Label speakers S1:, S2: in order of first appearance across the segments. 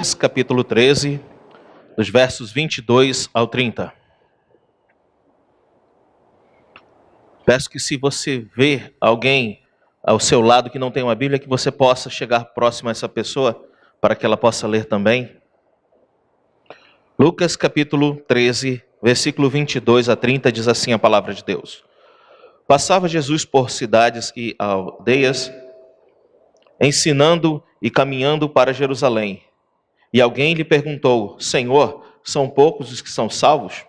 S1: Lucas, capítulo 13, dos versos 22 ao 30. Peço que, se você vê alguém ao seu lado que não tem uma Bíblia, que você possa chegar próximo a essa pessoa para que ela possa ler também. Lucas, capítulo 13, versículo 22 a 30, diz assim a palavra de Deus. Passava Jesus por cidades e aldeias, ensinando e caminhando para Jerusalém. E alguém lhe perguntou: Senhor, são poucos os que são salvos?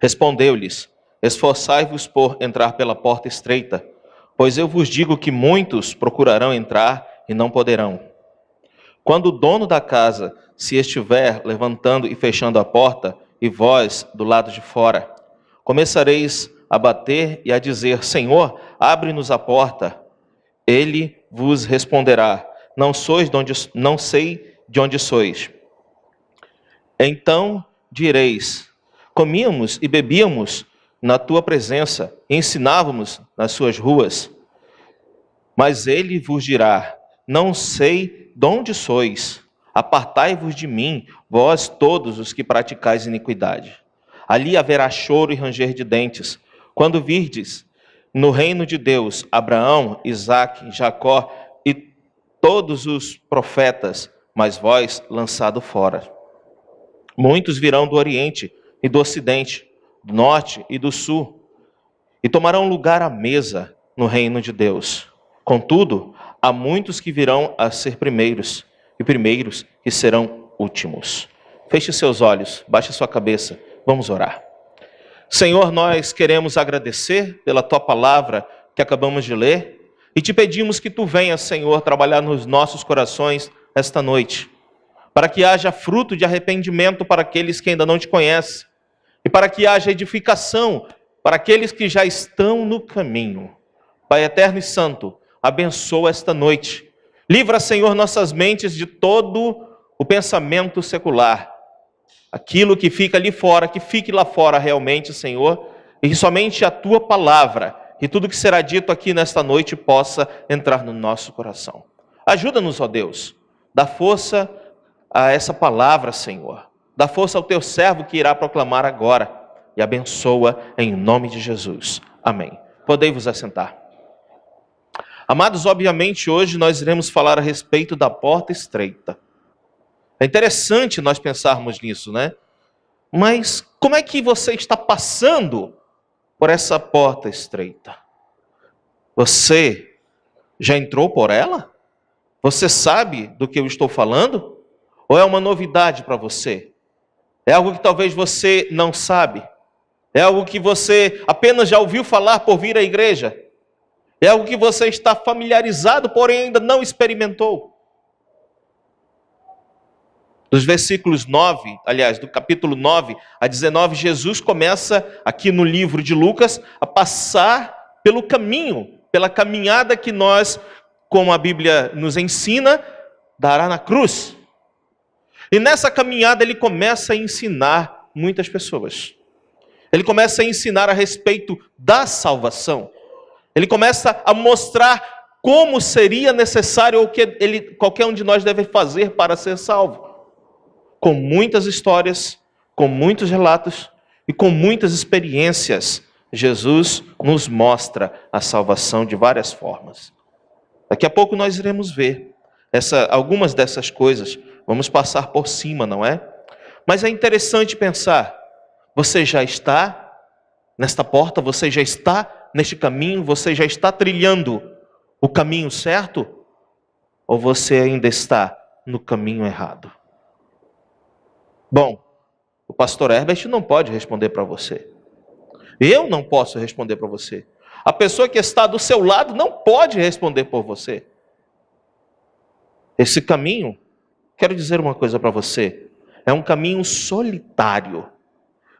S1: Respondeu-lhes: Esforçai-vos por entrar pela porta estreita, pois eu vos digo que muitos procurarão entrar e não poderão. Quando o dono da casa se estiver levantando e fechando a porta, e vós do lado de fora, começareis a bater e a dizer: Senhor, abre-nos a porta. Ele vos responderá: não sei de onde sois. Então direis: comíamos e bebíamos na tua presença, e ensinávamos nas suas ruas. Mas ele vos dirá: não sei de onde sois. Apartai-vos de mim, vós todos os que praticais iniquidade. Ali haverá choro e ranger de dentes, quando virdes no reino de Deus Abraão, Isaque, Jacó e todos os profetas, mas vós lançado fora. Muitos virão do Oriente e do Ocidente, do Norte e do Sul, e tomarão lugar à mesa no reino de Deus. Contudo, há muitos que virão a ser primeiros, e primeiros que serão últimos. Feche seus olhos, baixe sua cabeça, vamos orar. Senhor, nós queremos agradecer pela tua palavra que acabamos de ler, e te pedimos que tu venhas, Senhor, trabalhar nos nossos corações esta noite, para que haja fruto de arrependimento para aqueles que ainda não te conhecem, e para que haja edificação para aqueles que já estão no caminho. Pai eterno e santo, abençoa esta noite. Livra, Senhor, nossas mentes de todo o pensamento secular. Aquilo que fica ali fora, que fique lá fora realmente, Senhor, e que somente a tua palavra e tudo que será dito aqui nesta noite possa entrar no nosso coração. Ajuda-nos, ó Deus, dá força a essa palavra, Senhor. Dá força ao teu servo que irá proclamar agora. E abençoa em nome de Jesus. Amém. Podei vos assentar. Amados, obviamente hoje nós iremos falar a respeito da porta estreita. É interessante nós pensarmos nisso, né? Mas como é que você está passando por essa porta estreita? Você já entrou por ela? Você sabe do que eu estou falando? Ou é uma novidade para você? É algo que talvez você não sabe? É algo que você apenas já ouviu falar por vir à igreja? É algo que você está familiarizado, porém ainda não experimentou? Dos versículos 9, aliás, do capítulo 9 a 19, Jesus começa aqui no livro de Lucas a passar pelo caminho, pela caminhada que nós, como a Bíblia nos ensina, dará na cruz. E nessa caminhada ele começa a ensinar muitas pessoas. Ele começa a ensinar a respeito da salvação. Ele começa a mostrar como seria necessário, ou que qualquer um de nós deve fazer para ser salvo. Com muitas histórias, com muitos relatos e com muitas experiências, Jesus nos mostra a salvação de várias formas. Daqui a pouco nós iremos ver algumas dessas coisas. Vamos passar por cima, não é? Mas é interessante pensar, você já está nesta porta? Você já está neste caminho? Você já está trilhando o caminho certo? Ou você ainda está no caminho errado? Bom, o pastor Herbert não pode responder para você. Eu não posso responder para você. A pessoa que está do seu lado não pode responder por você. Esse caminho, quero dizer uma coisa para você, é um caminho solitário.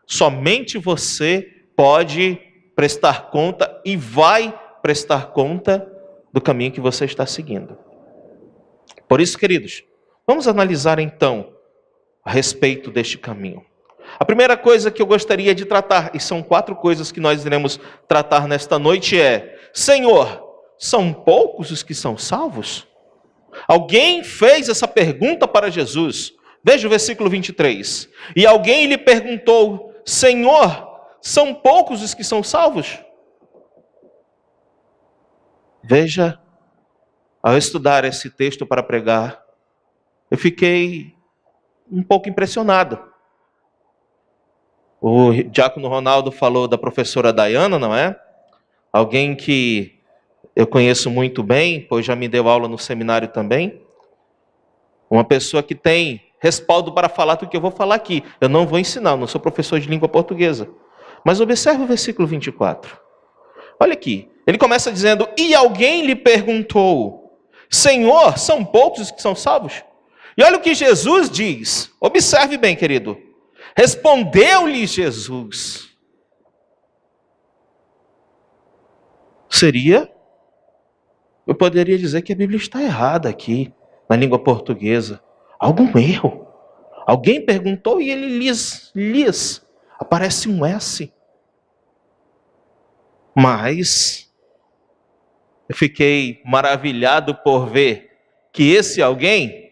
S1: Somente você pode prestar conta e vai prestar conta do caminho que você está seguindo. Por isso, queridos, vamos analisar então a respeito deste caminho. A primeira coisa que eu gostaria de tratar, e são 4 coisas que nós iremos tratar nesta noite, é: Senhor, são poucos os que são salvos? Alguém fez essa pergunta para Jesus. Veja o versículo 23. E alguém lhe perguntou: Senhor, são poucos os que são salvos? Veja, ao estudar esse texto para pregar, eu fiquei um pouco impressionado. O diácono Ronaldo falou da professora Dayana, não é? Alguém que eu conheço muito bem, pois já me deu aula no seminário também. Uma pessoa que tem respaldo para falar do que eu vou falar aqui. Eu não vou ensinar, eu não sou professor de língua portuguesa. Mas observe o versículo 24. Olha aqui, ele começa dizendo: e alguém lhe perguntou: Senhor, são poucos os que são salvos? E olha o que Jesus diz. Observe bem, querido. Respondeu-lhe Jesus. Eu poderia dizer que a Bíblia está errada aqui, na língua portuguesa. Algum erro. Alguém perguntou e ele lhes. Aparece um S. Mas eu fiquei maravilhado por ver que esse alguém,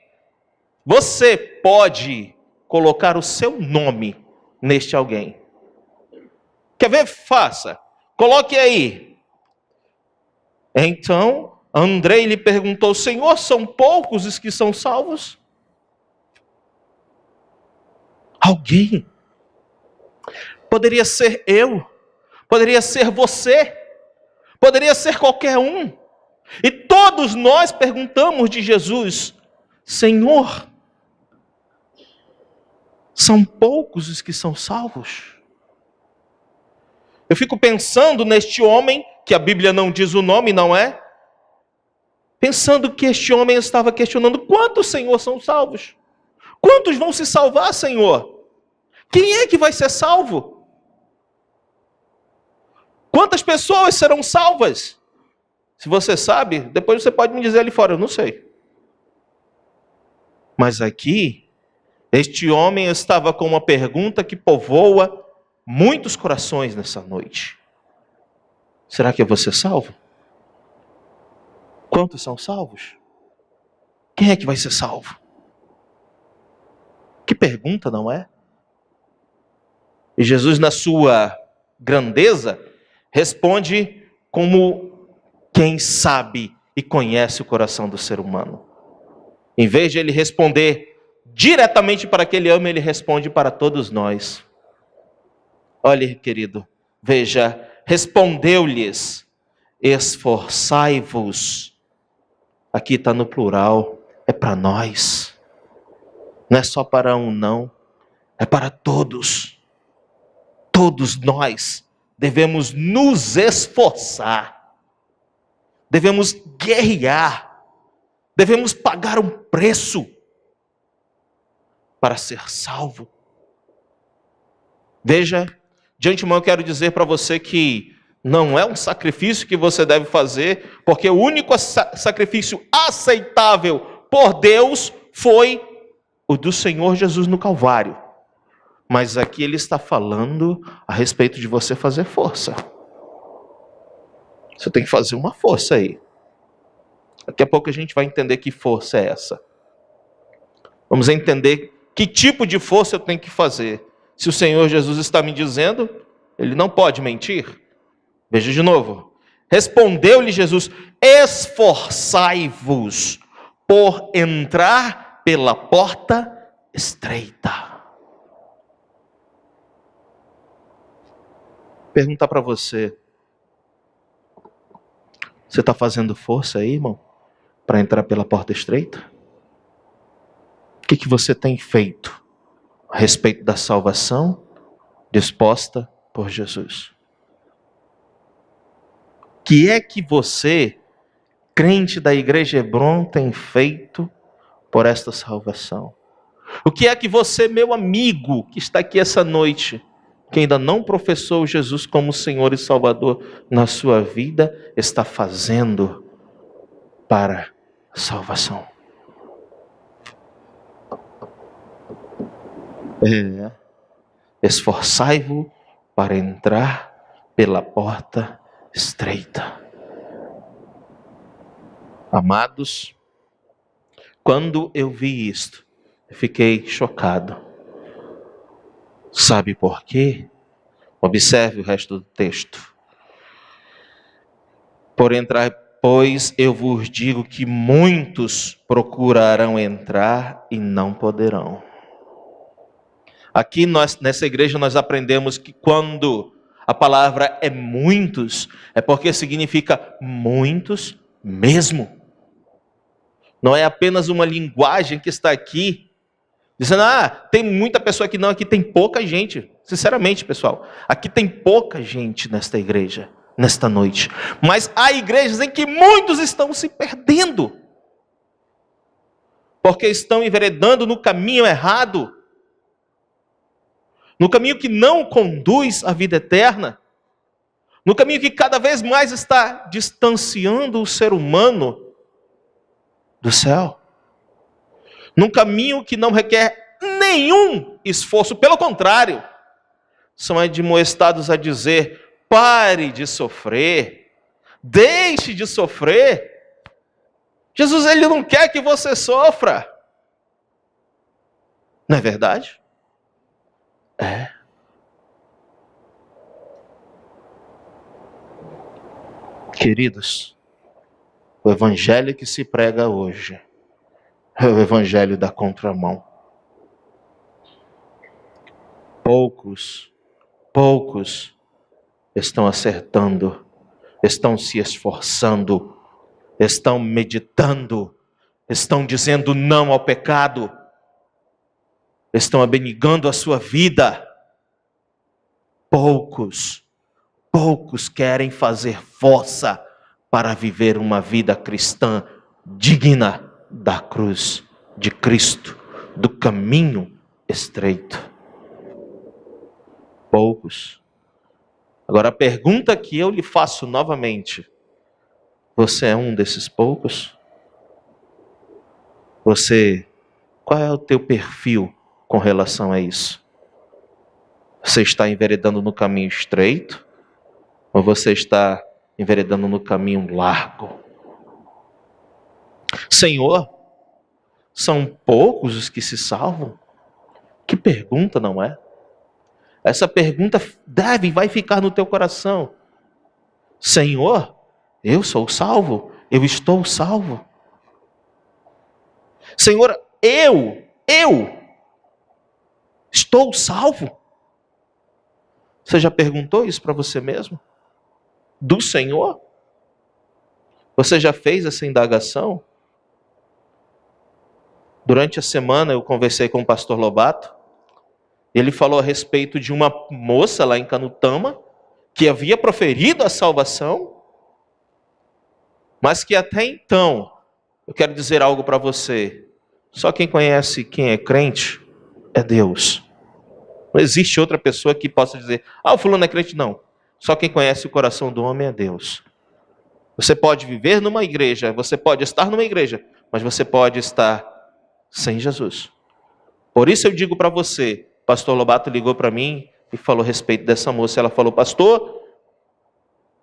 S1: você pode colocar o seu nome neste alguém. Quer ver? Faça. Coloque aí. Então, Andrei lhe perguntou: Senhor, são poucos os que são salvos? Alguém. Poderia ser eu. Poderia ser você. Poderia ser qualquer um. E todos nós perguntamos de Jesus: Senhor, são poucos os que são salvos? Eu fico pensando neste homem, que a Bíblia não diz o nome, não é? Pensando que este homem estava questionando: quantos, Senhor, são salvos? Quantos vão se salvar, Senhor? Quem é que vai ser salvo? Quantas pessoas serão salvas? Se você sabe, depois você pode me dizer ali fora, eu não sei. Mas aqui, este homem estava com uma pergunta que povoa muitos corações nessa noite. Será que eu vou ser salvo? Quantos são salvos? Quem é que vai ser salvo? Que pergunta, não é? E Jesus, na sua grandeza, responde como quem sabe e conhece o coração do ser humano. Em vez de ele responder diretamente para aquele homem, ele responde para todos nós. Olha, querido, veja, respondeu-lhes: esforçai-vos. Aqui está no plural, é para nós. Não é só para um, não. É para todos. Todos nós devemos nos esforçar. Devemos guerrear. Devemos pagar um preço para ser salvo. Veja, de antemão eu quero dizer para você que não é um sacrifício que você deve fazer, porque o único sacrifício aceitável por Deus foi o do Senhor Jesus no Calvário. Mas aqui ele está falando a respeito de você fazer força. Você tem que fazer uma força aí. Daqui a pouco a gente vai entender que força é essa. Vamos entender que tipo de força eu tenho que fazer. Se o Senhor Jesus está me dizendo, ele não pode mentir. Veja de novo. Respondeu-lhe Jesus: esforçai-vos por entrar pela porta estreita. Perguntar para você: você está fazendo força aí, irmão, para entrar pela porta estreita? O que você tem feito a respeito da salvação disposta por Jesus? O que é que você, crente da Igreja Hebron, tem feito por esta salvação? O que é que você, meu amigo, que está aqui essa noite, que ainda não professou Jesus como Senhor e Salvador na sua vida, está fazendo para a salvação? Esforçai-vos para entrar pela porta estreita. Amados, Quando eu vi isto, eu fiquei chocado. Sabe por quê? Observe o resto do texto. Pois eu vos digo que muitos procurarão entrar e não poderão. Aqui nessa igreja nós aprendemos que quando a palavra é muitos, é porque significa muitos mesmo. Não é apenas uma linguagem que está aqui, dizendo, tem muita pessoa aqui. Não, aqui tem pouca gente. Sinceramente, pessoal, aqui tem pouca gente nesta igreja, nesta noite. Mas há igrejas em que muitos estão se perdendo, porque estão enveredando no caminho errado, no caminho que não conduz à vida eterna, no caminho que cada vez mais está distanciando o ser humano do céu, num caminho que não requer nenhum esforço, pelo contrário, são admoestados a dizer: pare de sofrer, deixe de sofrer. Jesus, ele não quer que você sofra. Não é verdade? É. Queridos, o evangelho que se prega hoje é o evangelho da contramão. Poucos estão acertando, estão se esforçando, estão meditando, estão dizendo não ao pecado, estão abnegando a sua vida. Poucos querem fazer força para viver uma vida cristã digna da cruz de Cristo, do caminho estreito. Poucos. Agora a pergunta que eu lhe faço novamente: você é um desses poucos? Qual é o teu perfil com relação a isso? Você está enveredando no caminho estreito? Ou você está enveredando no caminho largo? Senhor, são poucos os que se salvam? Que pergunta, não é? Essa pergunta vai ficar no teu coração. Senhor, eu sou salvo? Eu estou salvo? Senhor, eu estou salvo? Você já perguntou isso para você mesmo? Do Senhor? Você já fez essa indagação? Durante a semana eu conversei com o pastor Lobato. Ele falou a respeito de uma moça lá em Canutama que havia proferido a salvação, mas que até então, eu quero dizer algo para você, só quem conhece quem é crente é Deus. Não existe outra pessoa que possa dizer, o fulano é crente, não. Só quem conhece o coração do homem é Deus. Você pode viver numa igreja, você pode estar numa igreja, mas você pode estar sem Jesus. Por isso eu digo para você, pastor Lobato ligou para mim e falou a respeito dessa moça. Ela falou, pastor,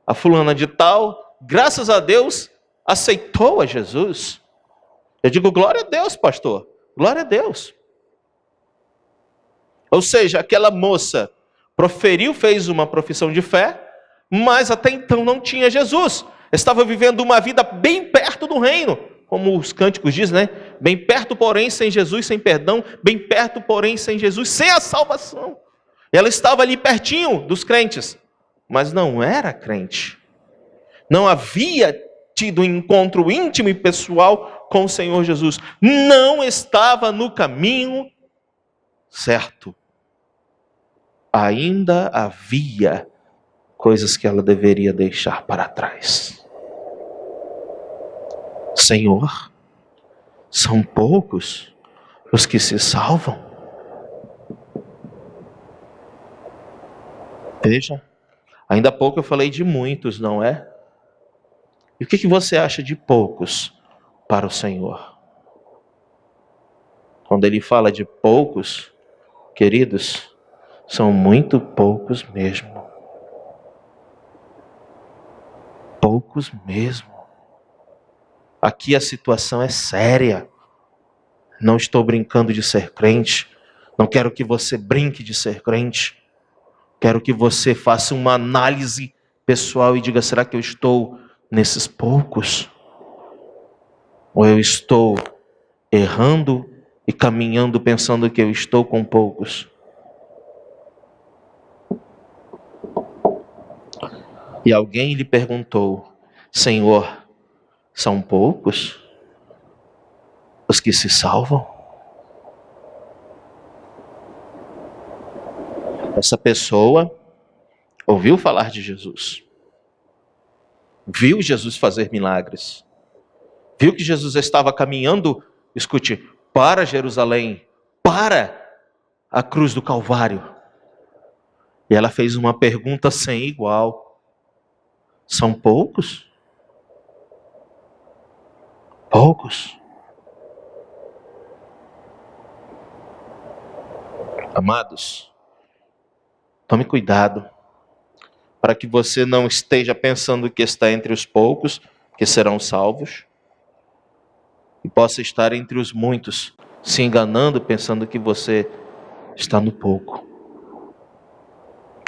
S1: a fulana de tal, graças a Deus, aceitou a Jesus. Eu digo, glória a Deus, pastor, glória a Deus. Ou seja, aquela moça fez uma profissão de fé, mas até então não tinha Jesus. Estava vivendo uma vida bem perto do reino, como os cânticos dizem, né? Bem perto, porém, sem Jesus, sem perdão. Bem perto, porém, sem Jesus, sem a salvação. Ela estava ali pertinho dos crentes, mas não era crente. Não havia tido um encontro íntimo e pessoal com o Senhor Jesus. Não estava no caminho certo. Ainda havia coisas que ela deveria deixar para trás. Senhor, são poucos os que se salvam? Veja, ainda há pouco eu falei de muitos, não é? E o que você acha de poucos para o Senhor? Quando ele fala de poucos, queridos, são muito poucos mesmo. Poucos mesmo. Aqui a situação é séria. Não estou brincando de ser crente. Não quero que você brinque de ser crente. Quero que você faça uma análise pessoal e diga: será que eu estou nesses poucos? Ou eu estou errando e caminhando pensando que eu estou com poucos? E alguém lhe perguntou: Senhor, são poucos os que se salvam? Essa pessoa ouviu falar de Jesus, viu Jesus fazer milagres, viu que Jesus estava caminhando, escute, para Jerusalém, para a cruz do Calvário. E ela fez uma pergunta sem igual: são poucos? Poucos? Amados, tome cuidado para que você não esteja pensando que está entre os poucos que serão salvos e possa estar entre os muitos, se enganando, pensando que você está no pouco.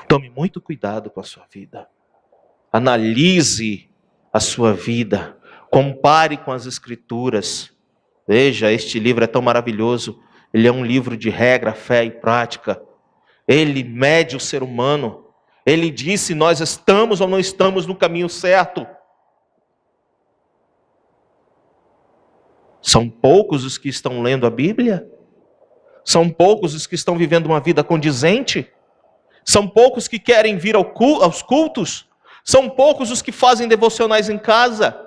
S1: Tome muito cuidado com a sua vida. Analise a sua vida. Compare com as Escrituras. Veja, este livro é tão maravilhoso. Ele é um livro de regra, fé e prática. Ele mede o ser humano. Ele diz se nós estamos ou não estamos no caminho certo. São poucos os que estão lendo a Bíblia? São poucos os que estão vivendo uma vida condizente? São poucos que querem vir aos cultos? São poucos os que fazem devocionais em casa?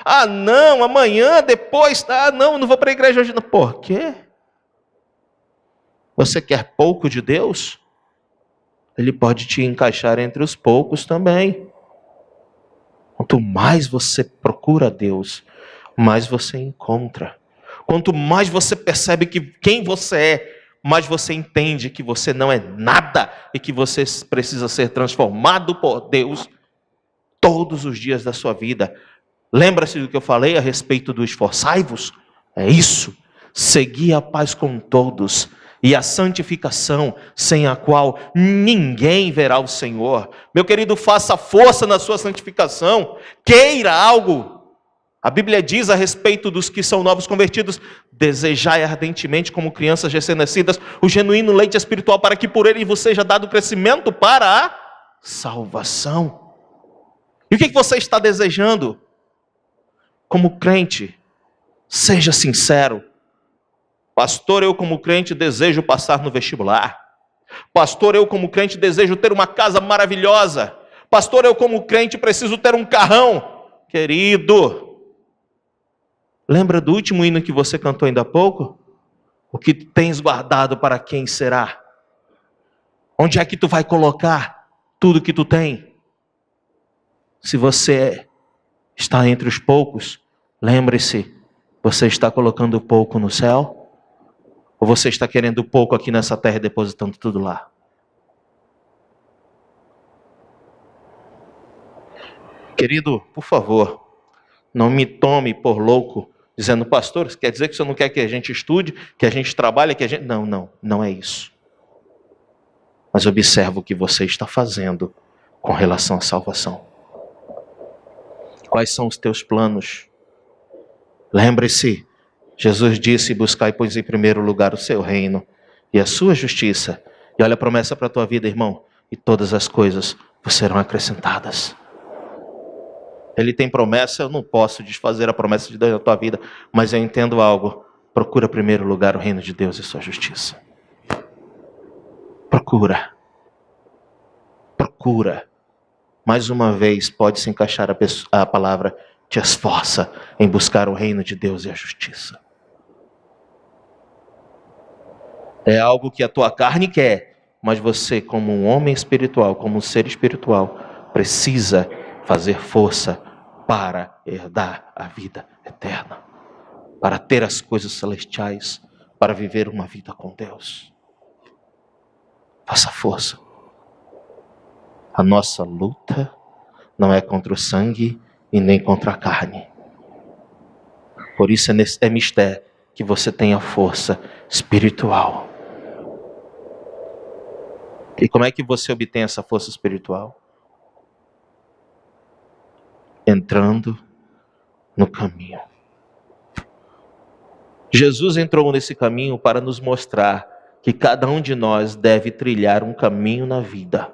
S1: Ah, não, amanhã, depois, não vou para a igreja hoje. Não. Por quê? Você quer pouco de Deus? Ele pode te encaixar entre os poucos também. Quanto mais você procura Deus, mais você encontra. Quanto mais você percebe quem você é, mais você entende que você não é nada e que você precisa ser transformado por Deus todos os dias da sua vida. Lembra-se do que eu falei a respeito do esforçai-vos? É isso. Segui a paz com todos e a santificação, sem a qual ninguém verá o Senhor. Meu querido, faça força na sua santificação. Queira algo. A Bíblia diz a respeito dos que são novos convertidos: desejai ardentemente, como crianças recém-nascidas, o genuíno leite espiritual, para que por ele vos seja dado crescimento para a salvação. E o que você está desejando? Como crente, seja sincero. Pastor, eu como crente desejo passar no vestibular. Pastor, eu como crente desejo ter uma casa maravilhosa. Pastor, eu como crente preciso ter um carrão. Querido, lembra do último hino que você cantou ainda há pouco? O que tens guardado para quem será? Onde é que tu vai colocar tudo que tu tem? Se você está entre os poucos, lembre-se, você está colocando pouco no céu? Ou você está querendo pouco aqui nessa terra e depositando tudo lá? Querido, por favor, não me tome por louco, dizendo: pastor, quer dizer que você não quer que a gente estude, que a gente trabalhe, que a gente... Não é isso. Mas observa o que você está fazendo com relação à salvação. Quais são os teus planos? Lembre-se, Jesus disse: buscai, pois, em primeiro lugar o seu reino e a sua justiça. E olha a promessa para a tua vida, irmão: e todas as coisas vos serão acrescentadas. Ele tem promessa, eu não posso desfazer a promessa de Deus na tua vida, mas eu entendo algo: procura em primeiro lugar o reino de Deus e sua justiça. Procura. Mais uma vez pode se encaixar a palavra: te esforça em buscar o reino de Deus e a justiça. É algo que a tua carne quer, mas você, como um homem espiritual, como um ser espiritual, precisa fazer força para herdar a vida eterna, para ter as coisas celestiais, para viver uma vida com Deus. Faça força. A nossa luta não é contra o sangue e nem contra a carne. Por isso é mistério. que você tenha força espiritual. E como é que você obtém essa força espiritual? Entrando no caminho. Jesus entrou nesse caminho para nos mostrar que cada um de nós deve trilhar um caminho na vida.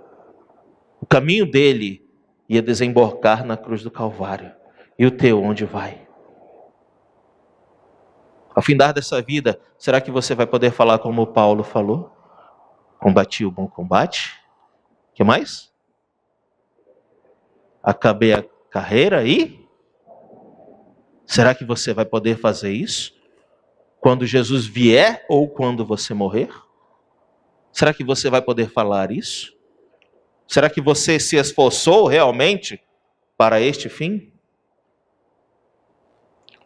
S1: O caminho dele ia desembocar na cruz do Calvário. E o teu, onde vai? Ao findar dessa vida, será que você vai poder falar como Paulo falou? Combati o bom combate. O que mais? Acabei a carreira e? Será que você vai poder fazer isso? Quando Jesus vier ou quando você morrer? Será que você vai poder falar isso? Será que você se esforçou realmente para este fim?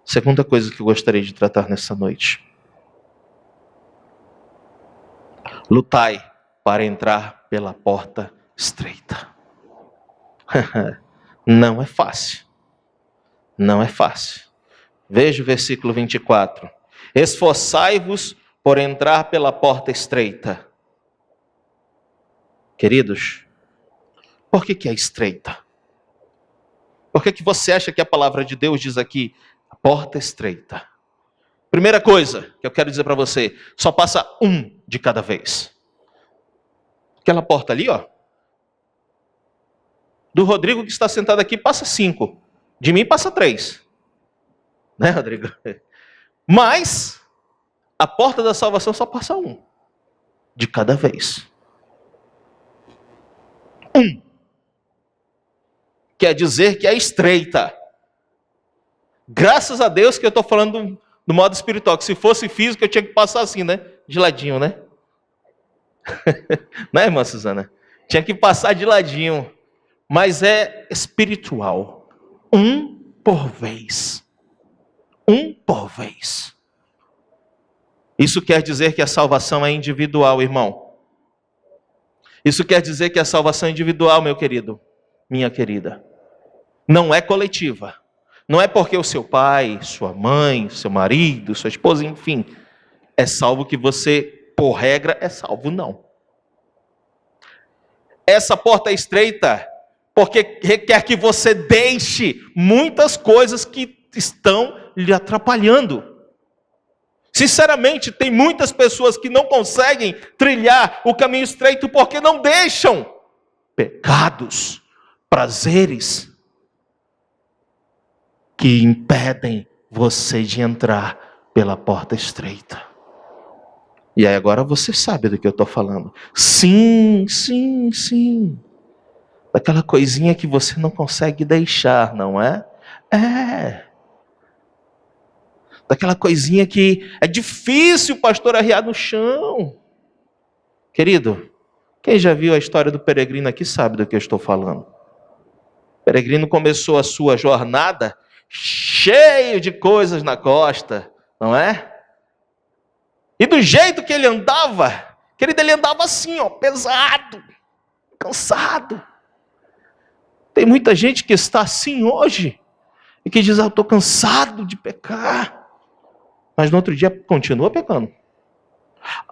S1: Segunda coisa que eu gostaria de tratar nessa noite. Lutai para entrar pela porta estreita. Não é fácil. Não é fácil. Veja o versículo 24. Esforçai-vos por entrar pela porta estreita. Queridos, por que é estreita? Por que você acha que a palavra de Deus diz aqui, a porta estreita? Primeira coisa que eu quero dizer para você, só passa um de cada vez. Aquela porta ali, ó. Do Rodrigo que está sentado aqui, passa 5. De mim passa 3. Né, Rodrigo? Mas a porta da salvação só passa um de cada vez. Um. Quer dizer que é estreita. Graças a Deus que eu estou falando do modo espiritual, que se fosse físico eu tinha que passar assim, né? De ladinho, né? Né, irmã Suzana? Tinha que passar de ladinho. Mas é espiritual. Um por vez. Um por vez. Isso quer dizer que a salvação é individual, irmão. Isso quer dizer que a salvação é individual, meu querido, minha querida. Não é coletiva. Não é porque o seu pai, sua mãe, seu marido, sua esposa, enfim, é salvo que você, por regra, é salvo, não. Essa porta é estreita porque requer que você deixe muitas coisas que estão lhe atrapalhando. Sinceramente, tem muitas pessoas que não conseguem trilhar o caminho estreito porque não deixam pecados, prazeres que impedem você de entrar pela porta estreita. E aí agora você sabe do que eu estou falando. Sim, sim, sim. Daquela coisinha que você não consegue deixar, não é? É. Daquela coisinha que é difícil o pastor arriar no chão. Querido, quem já viu a história do peregrino aqui sabe do que eu estou falando. O peregrino começou a sua jornada cheio de coisas na costa, não é? E do jeito que ele andava, querido, ele andava assim, ó, pesado, cansado. Tem muita gente que está assim hoje e que diz, eu estou cansado de pecar. Mas no outro dia continua pecando.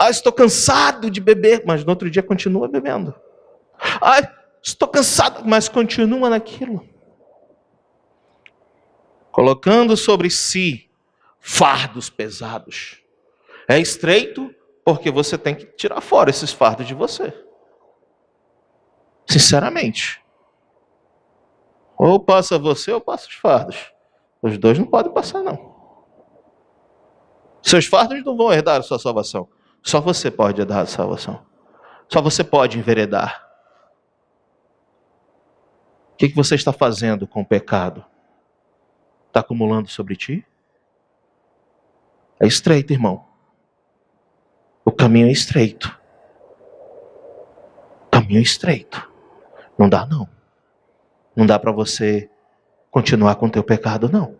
S1: Estou cansado de beber, mas no outro dia continua bebendo. Estou cansado, mas continua naquilo. Colocando sobre si fardos pesados. É estreito porque você tem que tirar fora esses fardos de você. Sinceramente. Ou passa você ou passa os fardos. Os dois não podem passar, não. Seus fardos não vão herdar a sua salvação. Só você pode herdar a salvação. Só você pode enveredar. O que você está fazendo com o pecado? Está acumulando sobre ti? É estreito, irmão. O caminho é estreito. O caminho é estreito. Não dá, não. Não dá para você continuar com o teu pecado, não.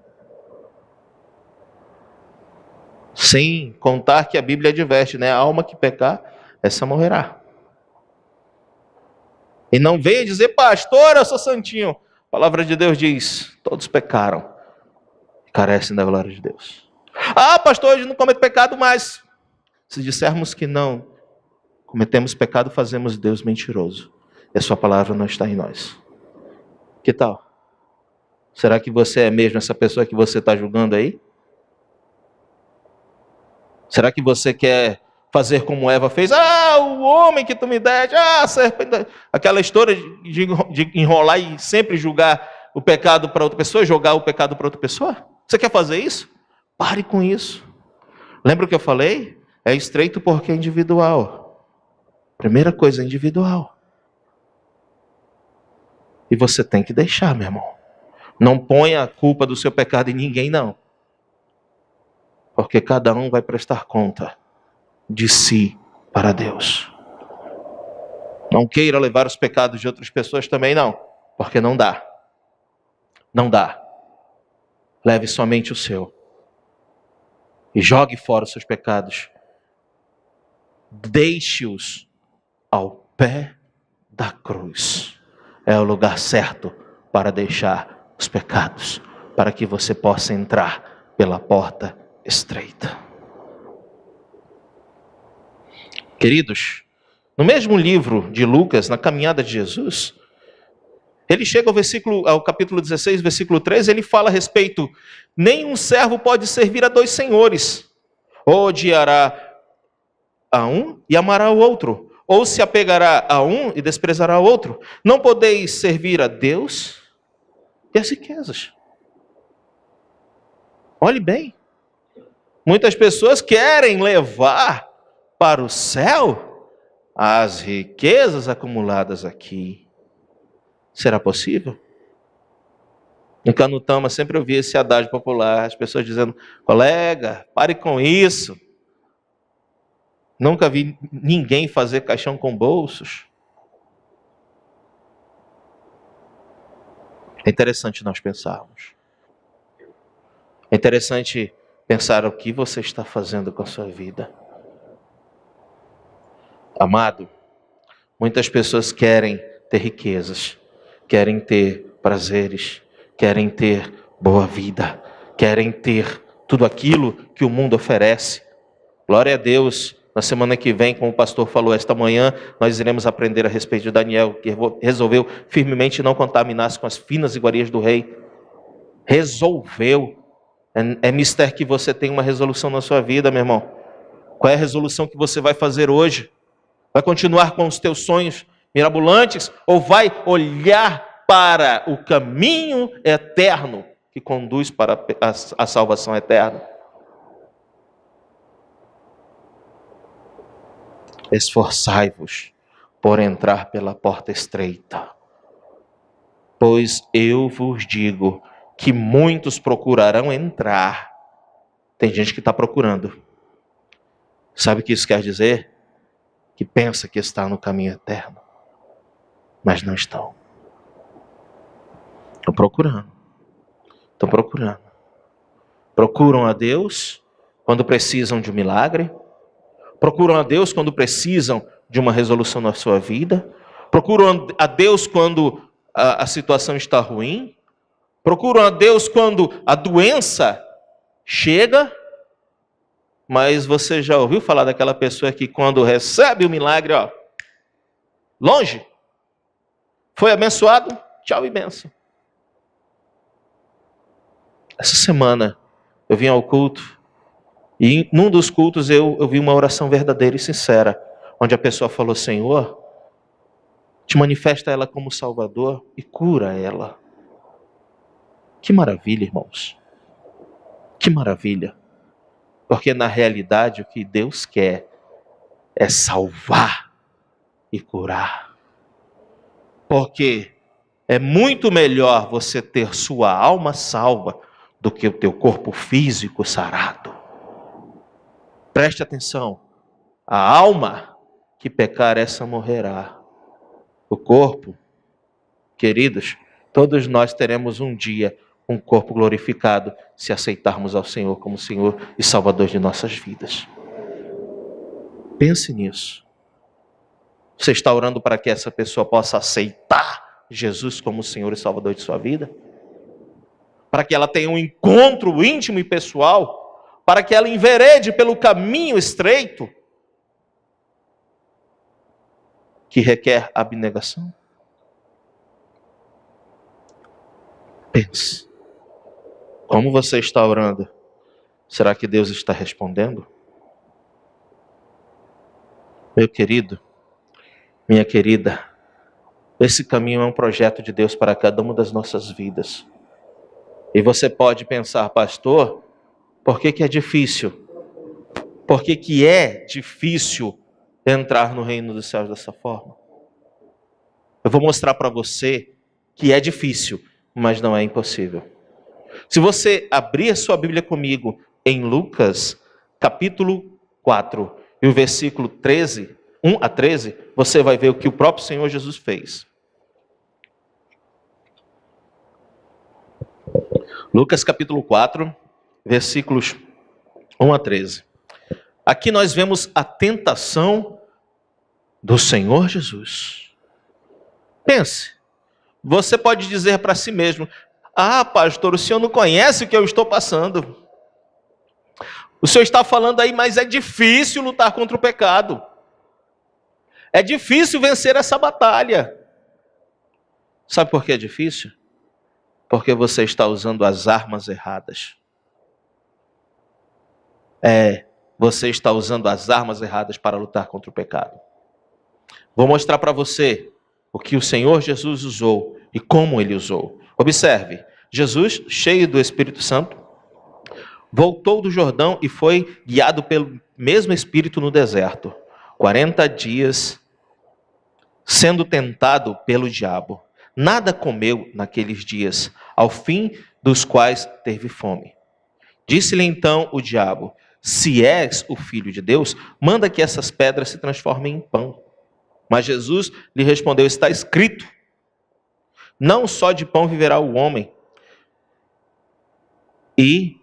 S1: Sem contar que a Bíblia adverte, né? A alma que pecar, essa morrerá. E não venha dizer, pastor, eu sou santinho. A palavra de Deus diz, todos pecaram. Carecem da glória de Deus. Ah, pastor, hoje não cometo pecado mais. Se dissermos que não cometemos pecado, fazemos Deus mentiroso. E a sua palavra não está em nós. Que tal? Será que você é mesmo essa pessoa que você está julgando aí? Será que você quer fazer como Eva fez? Ah, o homem que tu me deste, a serpente. Aquela história de enrolar e sempre julgar o pecado para outra pessoa, jogar o pecado para outra pessoa? Você quer fazer isso? Pare com isso. Lembra o que eu falei? É estreito porque é individual. Primeira coisa é individual. E você tem que deixar, meu irmão. Não ponha a culpa do seu pecado em ninguém, não. Porque cada um vai prestar conta de si para Deus. Não queira levar os pecados de outras pessoas também, não. Porque não dá. Não dá. Leve somente o seu. E jogue fora os seus pecados. Deixe-os ao pé da cruz. É o lugar certo para deixar os pecados, para que você possa entrar pela porta estreita. Queridos, no mesmo livro de Lucas, na caminhada de Jesus, ele chega ao capítulo 16, versículo 13, ele fala a respeito: nenhum servo pode servir a dois senhores, ou odiará a um e amará o outro, ou se apegará a um e desprezará o outro. Não podeis servir a Deus e as riquezas. Olhe bem, muitas pessoas querem levar para o céu as riquezas acumuladas aqui. Será possível? Em Canutama sempre ouvi esse adágio popular, as pessoas dizendo: colega, pare com isso. Nunca vi ninguém fazer caixão com bolsos. É interessante nós pensarmos. É interessante pensar o que você está fazendo com a sua vida. Amado, muitas pessoas querem ter riquezas, querem ter prazeres, querem ter boa vida, querem ter tudo aquilo que o mundo oferece. Glória a Deus. Na semana que vem, como o pastor falou esta manhã, nós iremos aprender a respeito de Daniel, que resolveu firmemente não contaminar-se com as finas iguarias do rei. Resolveu. É mister que você tem uma resolução na sua vida, meu irmão. Qual é a resolução que você vai fazer hoje? Vai continuar com os teus sonhos mirabolantes ou vai olhar para o caminho eterno que conduz para a salvação eterna? Esforçai-vos por entrar pela porta estreita, pois eu vos digo que muitos procurarão entrar. Tem gente que está procurando. Sabe o que isso quer dizer? Que pensa que está no caminho eterno, mas não estão. Estão procurando. Procuram a Deus quando precisam de um milagre. Procuram a Deus quando precisam de uma resolução na sua vida. Procuram a Deus quando a situação está ruim. Procuram a Deus quando a doença chega. Mas você já ouviu falar daquela pessoa que quando recebe o milagre, longe, foi abençoado, tchau e benção. Essa semana eu vim ao culto e num dos cultos eu vi uma oração verdadeira e sincera, onde a pessoa falou: Senhor, te manifesta ela como Salvador e cura ela. Que maravilha, irmãos. Que maravilha. Porque na realidade o que Deus quer é salvar e curar. Porque é muito melhor você ter sua alma salva do que o teu corpo físico sarado. Preste atenção. A alma que pecar, essa morrerá. O corpo, queridos, todos nós teremos um dia um corpo glorificado se aceitarmos ao Senhor como Senhor e Salvador de nossas vidas. Pense nisso. Você está orando para que essa pessoa possa aceitar Jesus como Senhor e Salvador de sua vida? Para que ela tenha um encontro íntimo e pessoal? para que ela enverede pelo caminho estreito, que requer abnegação? Pense. Como você está orando? Será que Deus está respondendo? Meu querido, minha querida, esse caminho é um projeto de Deus para cada uma das nossas vidas. E você pode pensar, pastor, por que é difícil? Por que é difícil entrar no reino dos céus dessa forma? Eu vou mostrar para você que é difícil, mas não é impossível. Se você abrir a sua Bíblia comigo em Lucas, capítulo 4, e o versículo 13, 1 a 13, você vai ver o que o próprio Senhor Jesus fez. Lucas capítulo 4, versículos 1 a 13. Aqui nós vemos a tentação do Senhor Jesus. Pense, você pode dizer para si mesmo: ah, pastor, o senhor não conhece o que eu estou passando. O senhor está falando aí, mas é difícil lutar contra o pecado. É difícil vencer essa batalha. Sabe por que é difícil? Porque você está usando as armas erradas. Você está usando as armas erradas para lutar contra o pecado. Vou mostrar para você o que o Senhor Jesus usou e como ele usou. Observe, Jesus, cheio do Espírito Santo, voltou do Jordão e foi guiado pelo mesmo Espírito no deserto, 40 dias, sendo tentado pelo diabo. Nada comeu naqueles dias, ao fim dos quais teve fome. Disse-lhe então o diabo: se és o Filho de Deus, manda que essas pedras se transformem em pão. Mas Jesus lhe respondeu: está escrito, não só de pão viverá o homem. E,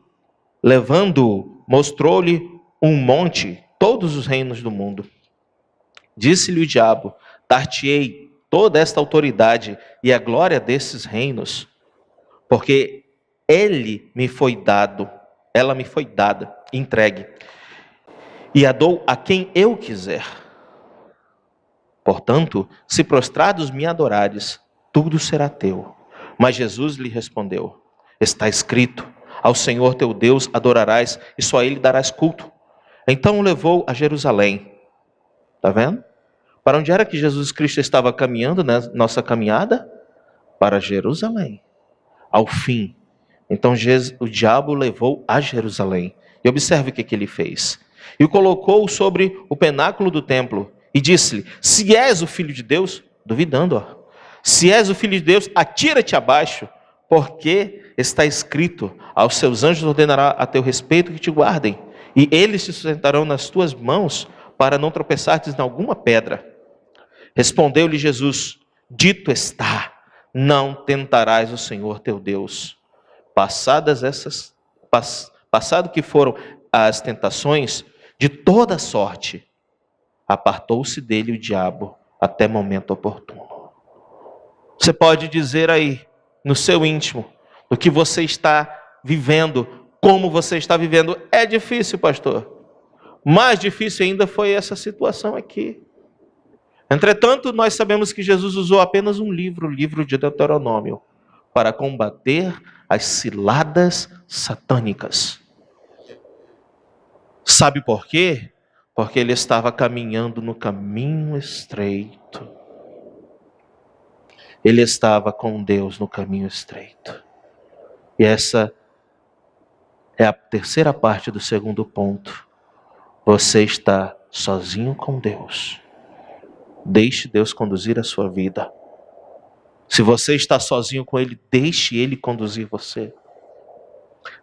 S1: levando-o, mostrou-lhe um monte, todos os reinos do mundo. Disse-lhe o diabo: dar-te-ei toda esta autoridade e a glória desses reinos, porque ela me foi dada, entregue, e a dou a quem eu quiser. Portanto, se prostrados me adorares, tudo será teu. Mas Jesus lhe respondeu: está escrito, ao Senhor teu Deus adorarás, e só a ele darás culto. Então o levou a Jerusalém. Está vendo? Para onde era que Jesus Cristo estava caminhando na nossa caminhada? Para Jerusalém. Ao fim. Então o diabo o levou a Jerusalém. E observe o que ele fez. E o colocou sobre o penáculo do templo. E disse-lhe: se és o Filho de Deus, duvidando, se és o Filho de Deus, atira-te abaixo, porque está escrito: aos seus anjos ordenará a teu respeito que te guardem, e eles te sustentarão nas tuas mãos, para não tropeçares em alguma pedra. Respondeu-lhe Jesus: dito está, não tentarás o Senhor teu Deus. Passado que foram as tentações de toda sorte, apartou-se dele o diabo até momento oportuno. Você pode dizer aí, no seu íntimo, o que você está vivendo, como você está vivendo. É difícil, pastor. Mais difícil ainda foi essa situação aqui. Entretanto, nós sabemos que Jesus usou apenas um livro, o livro de Deuteronômio, para combater as ciladas satânicas. Sabe por quê? Porque ele estava caminhando no caminho estreito. Ele estava com Deus no caminho estreito. E essa é a terceira parte do segundo ponto. Você está sozinho com Deus. Deixe Deus conduzir a sua vida. Se você está sozinho com Ele, deixe Ele conduzir você.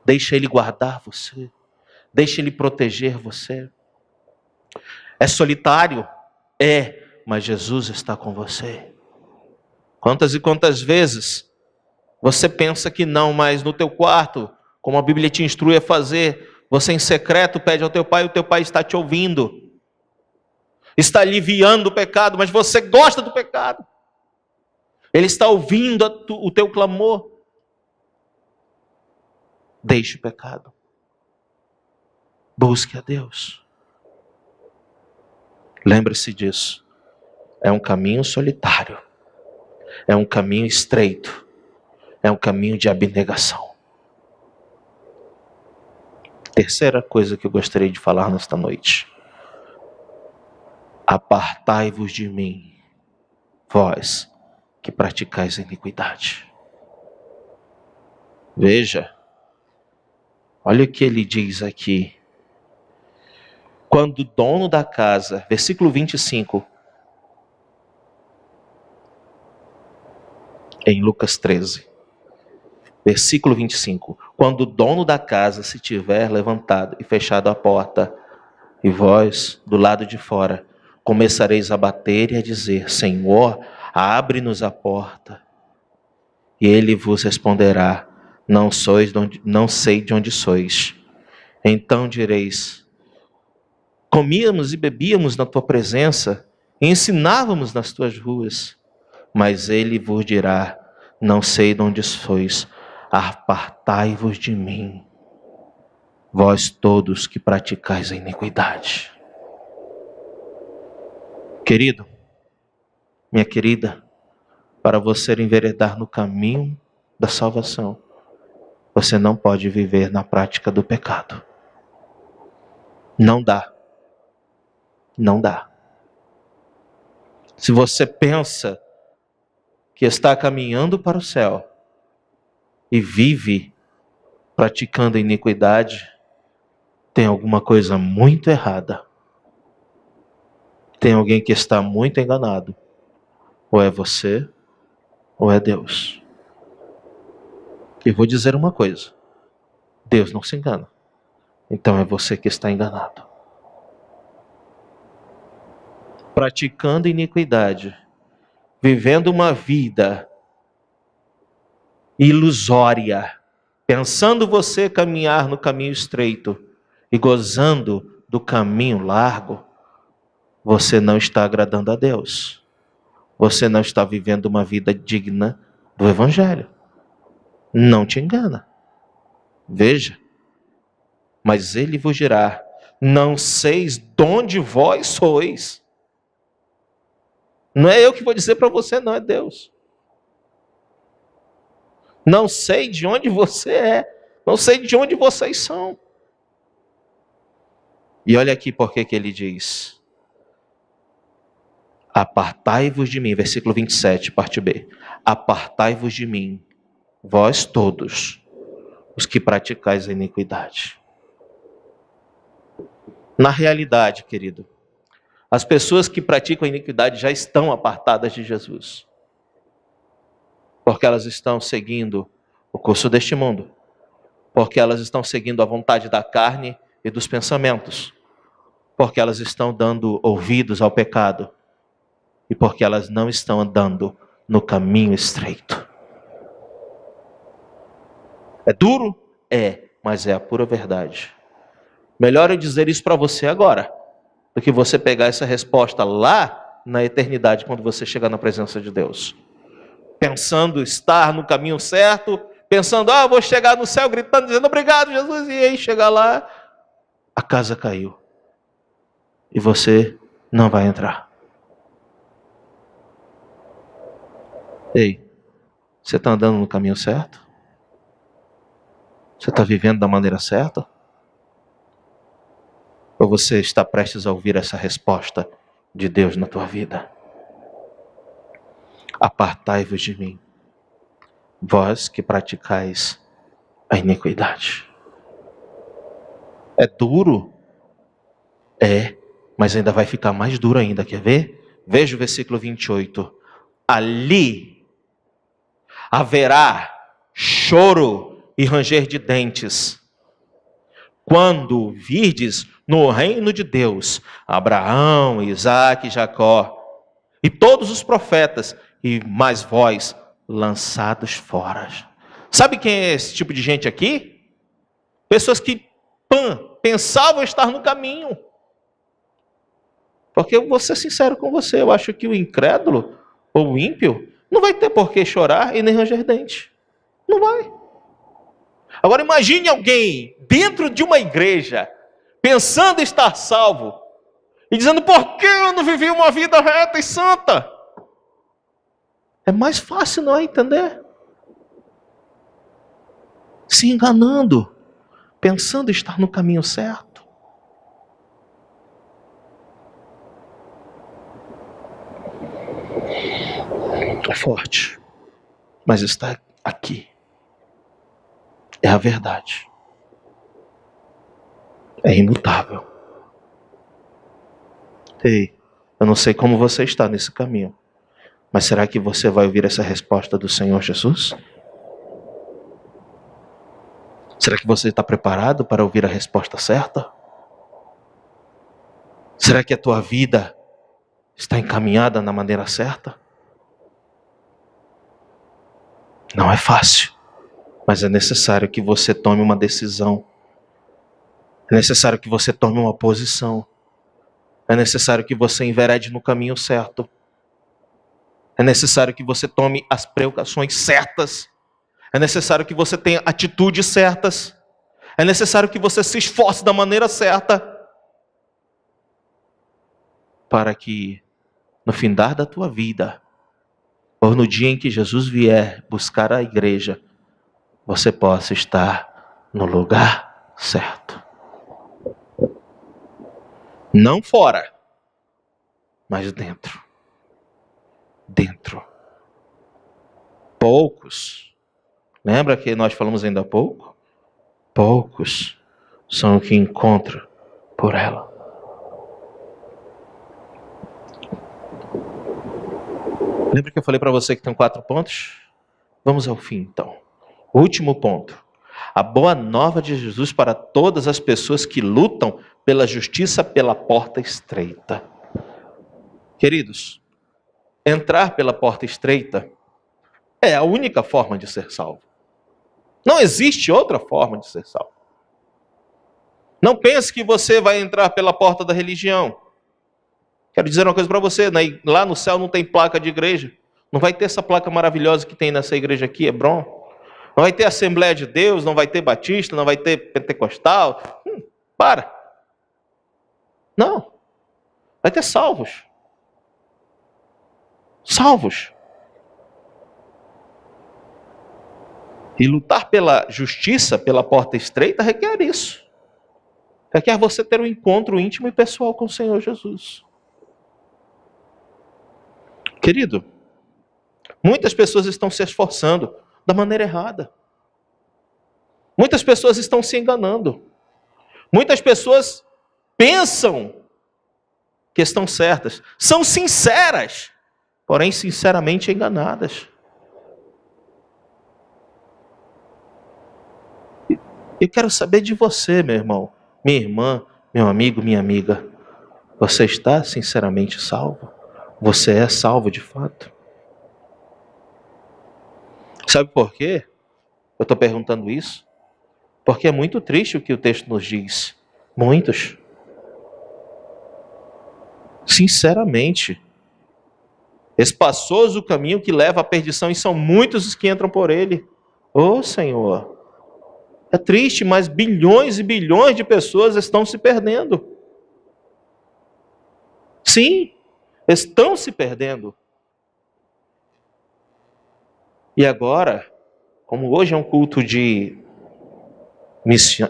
S1: Deixe Ele guardar você. Deixe Ele proteger você. É solitário? É, mas Jesus está com você. Quantas e quantas vezes você pensa que não, mas no teu quarto, como a Bíblia te instrui a fazer, você em secreto pede ao teu pai, o teu pai está te ouvindo. Está aliviando o pecado, mas você gosta do pecado. Ele está ouvindo o teu clamor. Deixe o pecado. Busque a Deus. Lembre-se disso. É um caminho solitário. É um caminho estreito. É um caminho de abnegação. Terceira coisa que eu gostaria de falar nesta noite. Apartai-vos de mim, vós que praticais a iniquidade. Veja, olha o que ele diz aqui. Quando o dono da casa, versículo 25, em Lucas 13, versículo 25. Quando o dono da casa se tiver levantado e fechado a porta, e vós, do lado de fora, começareis a bater e a dizer: Senhor, abre-nos a porta. E ele vos responderá: não sei de onde sois. Então direis: comíamos e bebíamos na tua presença, e ensinávamos nas tuas ruas. Mas ele vos dirá: não sei de onde sois, apartai-vos de mim, vós todos que praticais a iniquidade. Querido, minha querida, para você enveredar no caminho da salvação, você não pode viver na prática do pecado. Não dá. Não dá. Se você pensa que está caminhando para o céu e vive praticando a iniquidade, tem alguma coisa muito errada. Tem alguém que está muito enganado. Ou é você, ou é Deus. E vou dizer uma coisa: Deus não se engana. Então é você que está enganado. Praticando iniquidade, vivendo uma vida ilusória, pensando você caminhar no caminho estreito e gozando do caminho largo, você não está agradando a Deus. Você não está vivendo uma vida digna do Evangelho. Não te engana. Veja. Mas ele vos dirá: não seis de onde vós sois. Não é eu que vou dizer para você, não, é Deus. Não sei de onde você é. Não sei de onde vocês são. E olha aqui porque que ele diz: apartai-vos de mim, versículo 27, parte B. Apartai-vos de mim, vós todos, os que praticais a iniquidade. Na realidade, querido, as pessoas que praticam a iniquidade já estão apartadas de Jesus. Porque elas estão seguindo o curso deste mundo. Porque elas estão seguindo a vontade da carne e dos pensamentos. Porque elas estão dando ouvidos ao pecado. E porque elas não estão andando no caminho estreito. É duro? É, mas é a pura verdade. Melhor eu dizer isso para você agora, do que você pegar essa resposta lá na eternidade, quando você chegar na presença de Deus. Pensando estar no caminho certo, pensando, vou chegar no céu gritando, dizendo obrigado, Jesus, e aí chegar lá, a casa caiu. E você não vai entrar. Ei, você está andando no caminho certo? Você está vivendo da maneira certa? Ou você está prestes a ouvir essa resposta de Deus na tua vida? Apartai-vos de mim, vós que praticais a iniquidade. É duro? É, mas ainda vai ficar mais duro ainda, quer ver? Veja o versículo 28. Ali haverá choro e ranger de dentes, quando virdes no reino de Deus Abraão, Isaque e Jacó, e todos os profetas, e mais vós lançados fora. Sabe quem é esse tipo de gente aqui? Pessoas que pensavam estar no caminho. Porque eu vou ser sincero com você, eu acho que o incrédulo ou o ímpio não vai ter por que chorar e nem ranger dente. Não vai. Agora imagine alguém dentro de uma igreja pensando estar salvo, e dizendo, por que eu não vivi uma vida reta e santa? É mais fácil não entender. Se enganando, pensando estar no caminho certo. É forte, mas está aqui. É a verdade. É imutável. Ei, eu não sei como você está nesse caminho, mas será que você vai ouvir essa resposta do Senhor Jesus? Será que você está preparado para ouvir a resposta certa? Será que a tua vida está encaminhada na maneira certa? Não é fácil, mas é necessário que você tome uma decisão. É necessário que você tome uma posição. É necessário que você enverede no caminho certo. É necessário que você tome as precauções certas. É necessário que você tenha atitudes certas. É necessário que você se esforce da maneira certa. Para que no findar da tua vida, ou no dia em que Jesus vier buscar a igreja, você possa estar no lugar certo. Não fora, mas dentro. Dentro. Poucos. Lembra que nós falamos ainda há pouco? Poucos são os que encontram por ela. Lembra que eu falei para você que tem 4 pontos? Vamos ao fim, então. O último ponto. A boa nova de Jesus para todas as pessoas que lutam pela justiça pela porta estreita. Queridos, entrar pela porta estreita é a única forma de ser salvo. Não existe outra forma de ser salvo. Não pense que você vai entrar pela porta da religião. Quero dizer uma coisa para você, lá no céu não tem placa de igreja. Não vai ter essa placa maravilhosa que tem nessa igreja aqui, Hebron. Não vai ter Assembleia de Deus, não vai ter Batista, não vai ter Pentecostal. Para. Não. Vai ter salvos. Salvos. E lutar pela justiça, pela porta estreita, requer isso. Requer você ter um encontro íntimo e pessoal com o Senhor Jesus. Querido, muitas pessoas estão se esforçando da maneira errada. Muitas pessoas estão se enganando. Muitas pessoas pensam que estão certas. São sinceras, porém sinceramente enganadas. Eu quero saber de você, meu irmão, minha irmã, meu amigo, minha amiga. Você está sinceramente salvo? Você é salvo de fato? Sabe por quê? Eu estou perguntando isso. Porque é muito triste o que o texto nos diz. Muitos. Sinceramente. Espaçoso o caminho que leva à perdição e são muitos os que entram por ele. Ô Senhor. É triste, mas bilhões e bilhões de pessoas estão se perdendo. Sim, estão se perdendo. E agora, como hoje é um culto de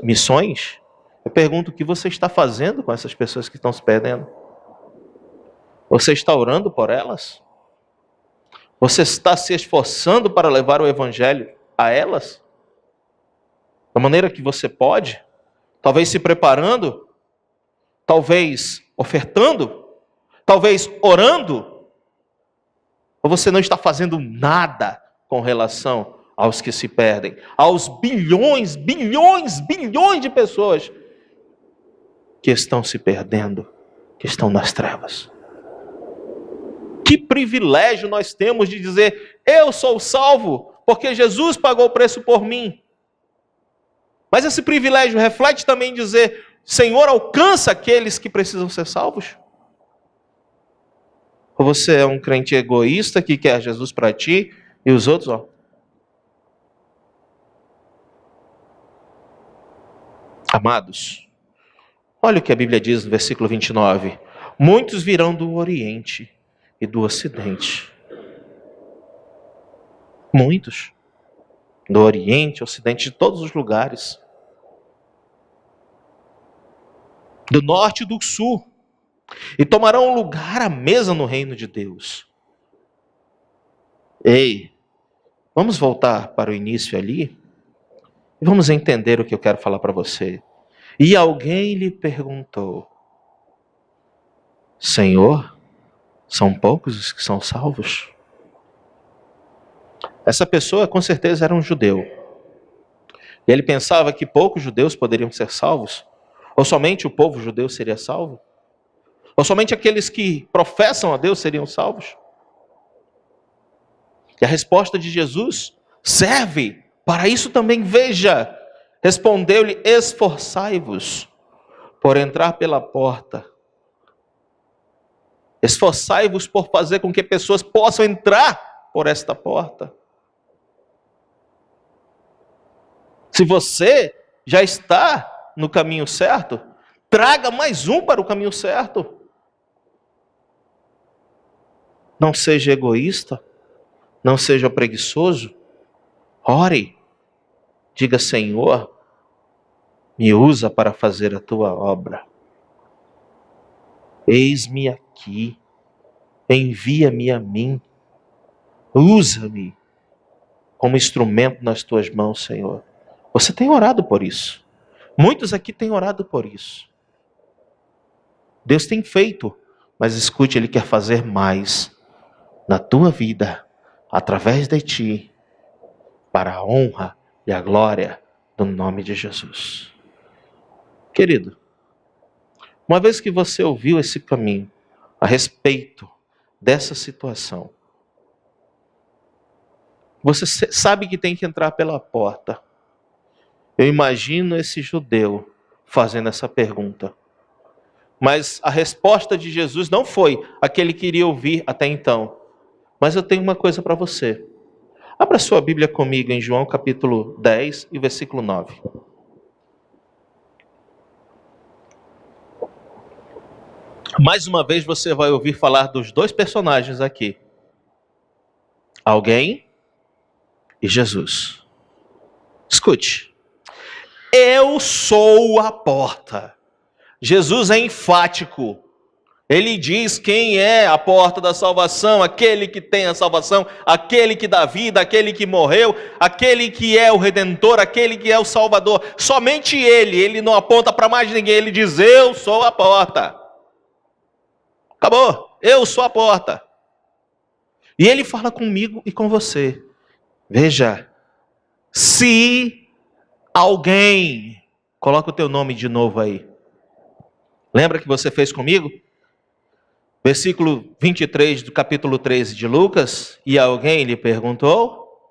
S1: missões, eu pergunto o que você está fazendo com essas pessoas que estão se perdendo? Você está orando por elas? Você está se esforçando para levar o evangelho a elas? Da maneira que você pode? Talvez se preparando? Talvez ofertando? Talvez orando? Ou você não está fazendo nada com relação aos que se perdem? Aos bilhões, bilhões, bilhões de pessoas que estão se perdendo, que estão nas trevas. Que privilégio nós temos de dizer, eu sou salvo, porque Jesus pagou o preço por mim. Mas esse privilégio reflete também dizer, Senhor, alcança aqueles que precisam ser salvos? Ou você é um crente egoísta que quer Jesus para ti e os outros, ó? Amados, Olha o que a Bíblia diz no versículo 29. Muitos virão do Oriente e do Ocidente. Muitos. Do Oriente, Ocidente, de todos os lugares. Do Norte e do Sul. E tomarão lugar à mesa no reino de Deus. Ei, vamos voltar para o início ali e vamos entender o que eu quero falar para você. E alguém lhe perguntou: Senhor, são poucos os que são salvos? Essa pessoa com certeza era um judeu. E ele pensava que poucos judeus poderiam ser salvos? Ou somente o povo judeu seria salvo? Ou somente aqueles que professam a Deus seriam salvos? E a resposta de Jesus serve para isso também. Veja, respondeu-lhe: esforçai-vos por entrar pela porta. Esforçai-vos por fazer com que pessoas possam entrar por esta porta. Se você já está no caminho certo, traga mais um para o caminho certo. Não seja egoísta, não seja preguiçoso. Ore, diga: Senhor, me usa para fazer a tua obra. Eis-me aqui, envia-me a mim, usa-me como instrumento nas tuas mãos, Senhor. Você tem orado por isso. Muitos aqui têm orado por isso. Deus tem feito, mas escute, Ele quer fazer mais na tua vida, através de ti, para a honra e a glória do nome de Jesus. Querido, uma vez que você ouviu esse caminho a respeito dessa situação, você sabe que tem que entrar pela porta. Eu imagino esse judeu fazendo essa pergunta. Mas a resposta de Jesus não foi a que ele queria ouvir até então. Mas eu tenho uma coisa para você. Abra sua Bíblia comigo em João capítulo 10 e versículo 9. Mais uma vez você vai ouvir falar dos dois personagens aqui. Alguém e Jesus. Escute. Eu sou a porta. Jesus é enfático. Ele diz quem é a porta da salvação, aquele que tem a salvação, aquele que dá vida, aquele que morreu, aquele que é o Redentor, aquele que é o Salvador. Somente ele não aponta para mais ninguém, ele diz: eu sou a porta. Acabou, eu sou a porta. E ele fala comigo e com você. Veja, se alguém, coloca o teu nome de novo aí. Lembra que você fez comigo? Versículo 23 do capítulo 13 de Lucas. E alguém lhe perguntou?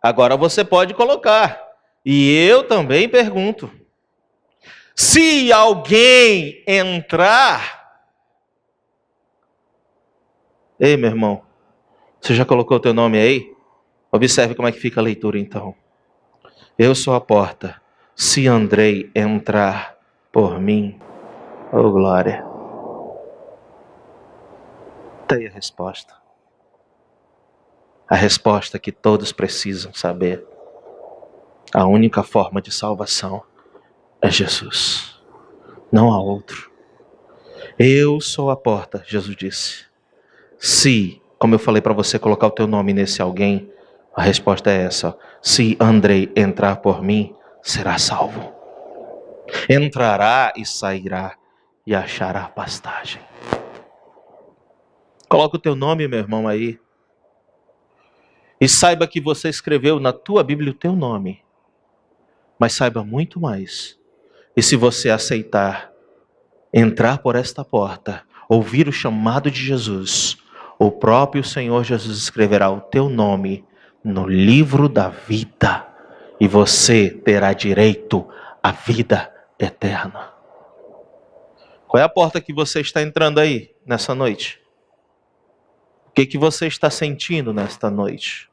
S1: Agora você pode colocar. E eu também pergunto. Se alguém entrar... Ei, meu irmão, você já colocou o teu nome aí? Observe como é que fica a leitura então. Eu sou a porta. Se Andrei entrar por mim, oh glória. Tem a resposta. A resposta que todos precisam saber. A única forma de salvação é Jesus. Não há outro. Eu sou a porta, Jesus disse. Se, como eu falei para você, colocar o teu nome nesse alguém, a resposta é essa. Se Andrei entrar por mim, será salvo. Entrará e sairá e achará pastagem. Coloca o teu nome, meu irmão, aí. E saiba que você escreveu na tua Bíblia o teu nome. Mas saiba muito mais. E se você aceitar entrar por esta porta, ouvir o chamado de Jesus, o próprio Senhor Jesus escreverá o teu nome no livro da vida. E você terá direito à vida eterna. Qual é a porta que você está entrando aí nessa noite? O que você está sentindo nesta noite?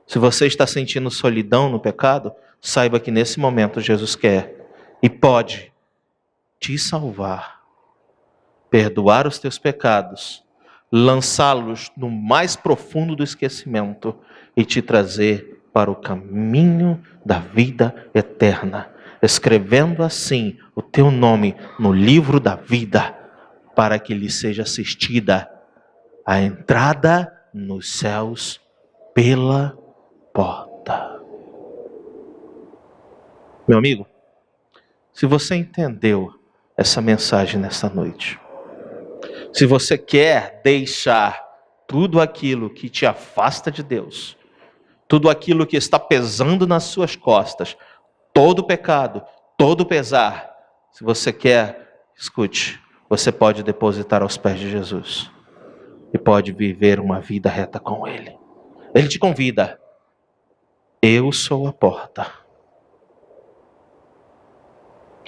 S1: Se você está sentindo solidão no pecado, saiba que nesse momento Jesus quer e pode te salvar, perdoar os teus pecados, lançá-los no mais profundo do esquecimento e te trazer para o caminho da vida eterna, escrevendo assim o teu nome no livro da vida, para que lhe seja assistida a entrada nos céus pela porta. Meu amigo, se você entendeu essa mensagem nessa noite, se você quer deixar tudo aquilo que te afasta de Deus, tudo aquilo que está pesando nas suas costas, todo pecado, todo pesar, se você quer, escute, você pode depositar aos pés de Jesus e pode viver uma vida reta com Ele. Ele te convida. Eu sou a porta.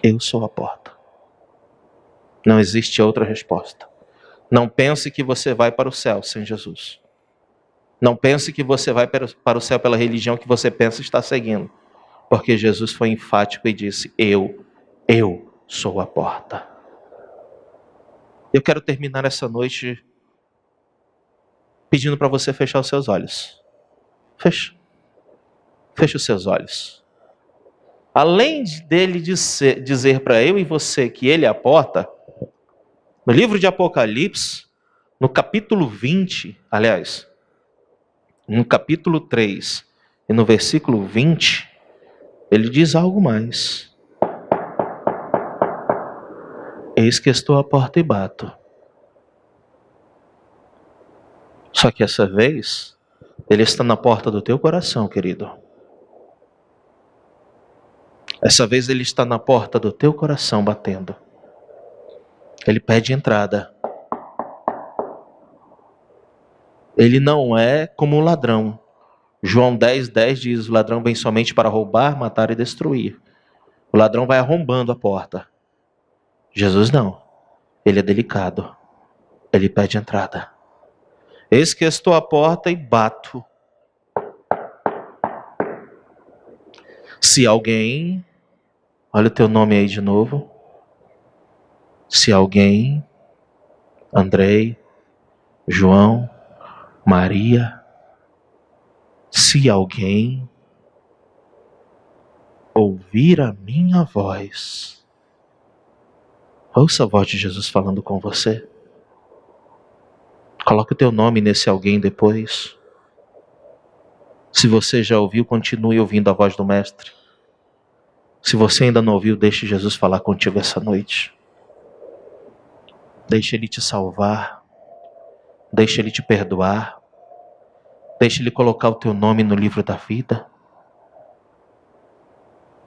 S1: Eu sou a porta. Não existe outra resposta. Não pense que você vai para o céu sem Jesus. Não pense que você vai para o céu pela religião que você pensa estar seguindo. Porque Jesus foi enfático e disse, eu sou a porta. Eu quero terminar essa noite pedindo para você fechar os seus olhos. Feche os seus olhos. Além dele dizer para eu e você que ele é a porta, no livro de Apocalipse, no capítulo 20, aliás, no capítulo 3 e no versículo 20, ele diz algo mais. Eis que estou à porta e bato. Só que essa vez, ele está na porta do teu coração, querido. Essa vez ele está na porta do teu coração batendo. Ele pede entrada. Ele não é como o ladrão. João 10:10 diz, o ladrão vem somente para roubar, matar e destruir. O ladrão vai arrombando a porta. Jesus não. Ele é delicado. Ele pede entrada. Eis que estou à porta e bato. Se alguém, olha o teu nome aí de novo. Se alguém, Andrei, João, Maria, se alguém ouvir a minha voz, ouça a voz de Jesus falando com você. Coloque o teu nome nesse alguém depois. Se você já ouviu, continue ouvindo a voz do Mestre. Se você ainda não ouviu, deixe Jesus falar contigo essa noite. Deixe Ele te salvar. Deixe Ele te perdoar. Deixe Ele colocar o teu nome no livro da vida.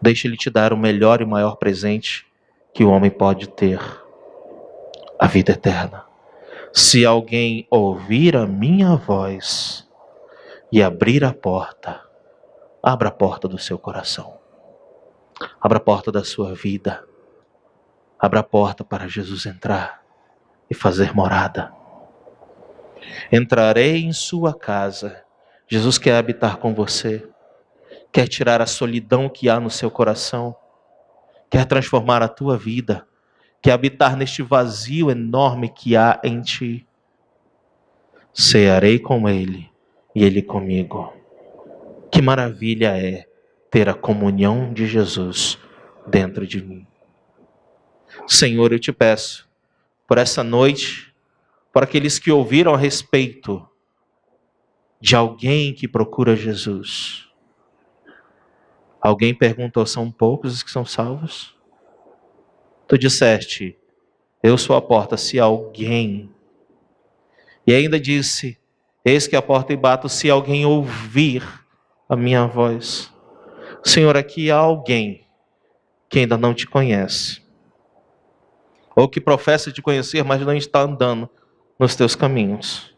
S1: Deixe Ele te dar o melhor e maior presente que o homem pode ter. A vida eterna. Se alguém ouvir a minha voz e abrir a porta, abra a porta do seu coração. Abra a porta da sua vida. Abra a porta para Jesus entrar e fazer morada. Entrarei em sua casa. Jesus quer habitar com você. Quer tirar a solidão que há no seu coração. Quer transformar a tua vida. Quer habitar neste vazio enorme que há em ti. Cearei com Ele e Ele comigo. Que maravilha é ter a comunhão de Jesus dentro de mim. Senhor, eu te peço, por essa noite, por aqueles que ouviram a respeito de alguém que procura Jesus. Alguém perguntou, são poucos os que são salvos? Tu disseste, eu sou a porta, se alguém... E ainda disse, eis que a porta e bato, se alguém ouvir a minha voz. Senhor, aqui há alguém que ainda não te conhece. Ou que professa te conhecer, mas não está andando nos teus caminhos.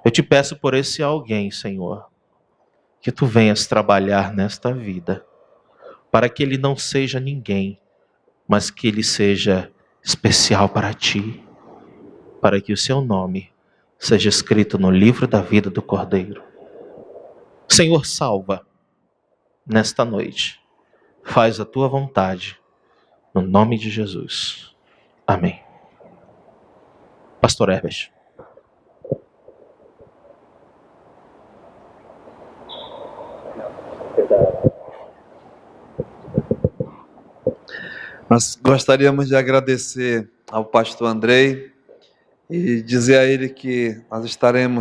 S1: Eu te peço por esse alguém, Senhor, que tu venhas trabalhar nesta vida, para que ele não seja ninguém, mas que ele seja especial para ti, para que o seu nome seja escrito no livro da vida do Cordeiro. Senhor, salva nesta noite. Faz a tua vontade, no nome de Jesus. Amém. Pastor Herbert.
S2: Nós gostaríamos de agradecer ao pastor Andrei e dizer a ele que nós estaremos